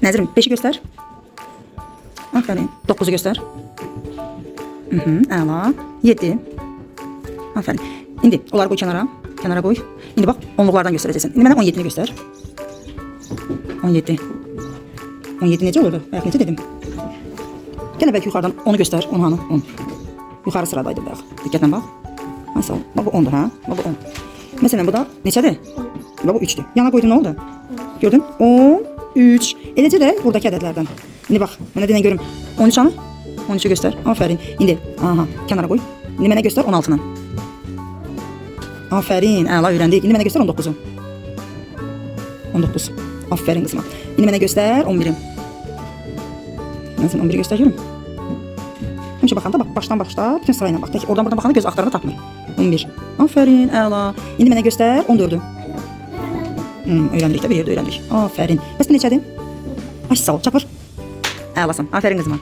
Nəzrim, 5-i göstər. Aferin. 9'u göster. Əla. 7. Aferin. İndi onları koy kenara. Kenara koy. İndi bak onluqlardan gösterəcəksən. İndi mənə 17'ni göster. 17. 17 necə olurdu? Bayaq necə dedim? Gene belki yukarıdan 10'u göster. 10 hanı? 10. Yukarı sıradaydı bayaq. Diqqətlə bax. Mesela bak bu 10'dur ha. Bak bu 10. Mesela bu da neçədir? Bak bu 3'dür. Yana koydum, ne oldu? Gördün? 10, 3. Eləcə də buradakı ədədlərdən. İndi bax, mənə denən görüm. 13 hanı? 13'ü göster. Aferin. İndi aha, kenara koy. İndi mənə göster 16'nı. Aferin. Əla öyrəndik. İndi mənə göster 19'u. 19. Aferin kızıma. İndi mənə göster 11'i. Mən sənə 11'i göster görüm. Həmişə baxanda bak baştan başla, bütün sırayla bak. Tek oradan buradan baxanda göz axtarını tapmır. 11. Aferin. Əla. İndi mənə göster 14'ü. Öyrəndik də bir yerdə öyrəndik. Aferin. Bəs bu neçədir? Ay sağ ol. Çapır. Əlasan. Aferin kızıma.